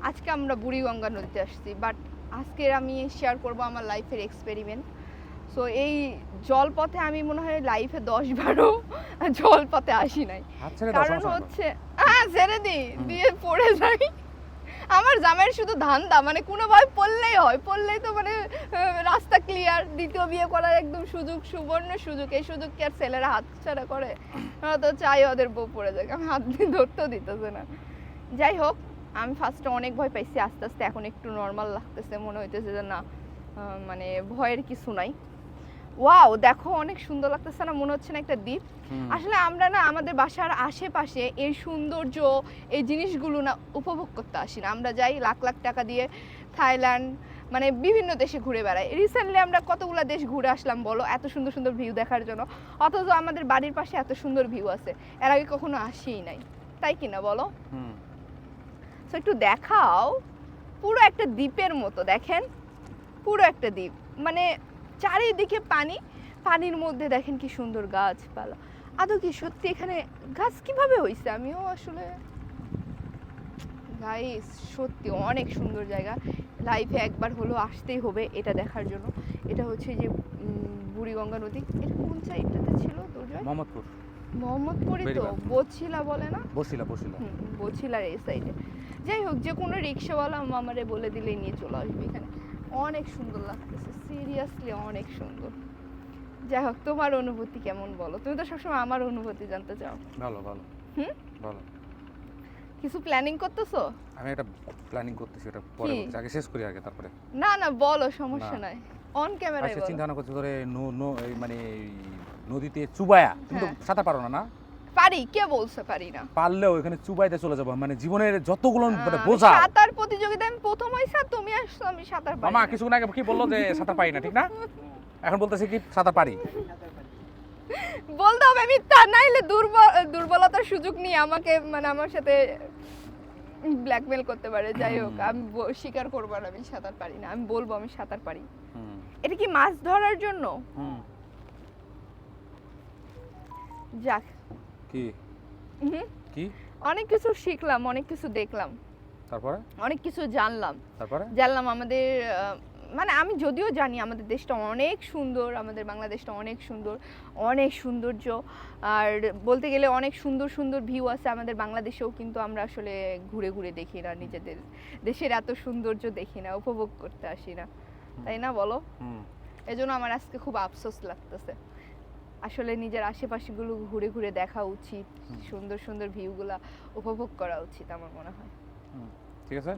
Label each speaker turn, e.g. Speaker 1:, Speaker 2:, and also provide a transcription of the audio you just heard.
Speaker 1: আজকে আমরা বুড়িগঙ্গা নদীতে আসছি, বাট আজকে আমি শেয়ার করব আমার লাইফের এক্সপেরিমেন্ট। সো এই জলপথে আমি মনে হয় লাইফে 10-12 জলপথে আসি নাই। কারণ হচ্ছে ছেড়ে দিই দিয়ে পড়ে যাই। আমার জামাইয়ের শুধু ধান্দা, মানে কোনোভাবে পড়লেই হয়, পড়লেই তো মানে রাস্তা ক্লিয়ার, দ্বিতীয় বিয়ে করার একদম সুযোগ, সুবর্ণ সুযোগ। এই সুযোগ কি আর ছেলেরা হাত ছাড়া করে? ওরা তো চাই ওদের বউ পড়ে যাক, আমি হাত দিয়ে ধরতেও দিতেছে না। যাই হোক, আমি ফার্স্টে অনেক ভয় পাইছি, আস্তে আস্তে এখন একটু নর্মাল লাগতেছে, মনে হইতেছে যে না মানে ভয়ের কিছু নাই। ওয়াও, দেখো অনেক সুন্দর লাগতেছে না? মনে হচ্ছে না একটা দ্বীপ? আসলে আমরা না আমাদের বাসার আশেপাশে এই সৌন্দর্য, এই জিনিসগুলো না উপভোগ করতে আসি না। আমরা যাই লাখ লাখ টাকা দিয়ে থাইল্যান্ড, মানে বিভিন্ন দেশে ঘুরে বেড়াই। রিসেন্টলি আমরা কতগুলো দেশ ঘুরে আসলাম বলো, এত সুন্দর সুন্দর ভিউ দেখার জন্য, অথচ আমাদের বাড়ির পাশে এত সুন্দর ভিউ আছে, এর আগে কখনো আসিই নাই, তাই কিনা বলো? তো একটু দেখাও, পুরো একটা দ্বীপের মতো, দেখেন পুরো একটা দ্বীপ, মানে চারিদিকে পানি, পানির মধ্যে দেখেন কি সুন্দর গাছপালা। আদৌ কি সত্যি এখানে গাছ কিভাবে হইছে? আমিও আসলে গাইস সত্যি অনেক সুন্দর জায়গা, লাইফে একবার হলো আসতেই হবে এটা দেখার জন্য। এটা হচ্ছে যে বুড়িগঙ্গা নদী। এটা কোন সাইডটাতে ছিল দুর্জয়?
Speaker 2: মোহাম্মদপুর।
Speaker 1: মোহাম্মদপুরই তো, বছিলা বলে না?
Speaker 2: বছিলা
Speaker 1: বছিলার এই সাইডে। যাই হোক, যে কোনো রিক্সাওয়ালা আমারে বলে দিলেই নিয়ে চলে আসবে এখানে। অনেক সুন্দর লাগতেছে, সিরিয়াসলি অনেক সুন্দর। যাই হোক, তোমার অনুভূতি কেমন বলো? তুমি তো সবসময় আমার অনুভূতি জানতে চাও।
Speaker 2: ভালো ভালো ভালো।
Speaker 1: কিছু প্ল্যানিং করতেছো?
Speaker 2: আমি একটা প্ল্যানিং করতেছি, এটা পরে বলছি, আগে শেষ করি আগে তারপরে।
Speaker 1: না না বলো, সমস্যা নাই, অন ক্যামেরায় বলো।
Speaker 2: চিন্তা ভাবনা করতে ধরে মানে নদীতে চুবায়া, তুমি তো সাঁতার পারো না? না
Speaker 1: পারি, কে বলছে পারি না?
Speaker 2: পারলেও এখানে চুবাইতে চলে যাব, মানে জীবনের যতগুলো মানে বোঝা।
Speaker 1: সাঁতার প্রতিযোগিতায় আমি প্রথম হইছি, তুমি আসছো, আমি সাঁতার পারি।
Speaker 2: মামা কিছুক্ষণ আগে কি বললো যে সাঁতার পারি না, ঠিক না? এখন বলতেছি কি সাঁতার পারি।
Speaker 1: বলতে হবে আমি তা নাইলে দুর্বলতার সুযোগ নিয়ে আমাকে, মানে আমার সাথে ব্ল্যাকমেল করতে পারে। যাই হোক, আমি স্বীকার করবো না আমি সাঁতার পারি না, আমি বলবো আমি সাঁতার পারি। এটা কি মাছ ধরার জন্য? যাক,
Speaker 2: কি কি
Speaker 1: অনেক কিছু শিখলাম, অনেক কিছু দেখলাম,
Speaker 2: তারপরে
Speaker 1: অনেক কিছু জানলাম।
Speaker 2: জানলাম
Speaker 1: আমাদের মানে আমি যদিও জানি আমাদের দেশটা অনেক সুন্দর, আমাদের বাংলাদেশটা অনেক সুন্দর, অনেক সৌন্দর্য, আর বলতে গেলে অনেক সুন্দর সুন্দর ভিউ আছে আমাদের বাংলাদেশেও, কিন্তু আমরা আসলে ঘুরে ঘুরে দেখি না, নিজেদের দেশের এত সৌন্দর্য দেখি না, উপভোগ করতে আসি না, তাই না বলো? এজন্য আমার আজকে খুব আফসোস লাগতেছে। আসলে নিজের আশেপাশেগুলো ঘুরে ঘুরে দেখা উচিত, সুন্দর সুন্দর ভিউগুলা উপভোগ করা উচিত আমার মনে হয়।
Speaker 2: ঠিক আছে।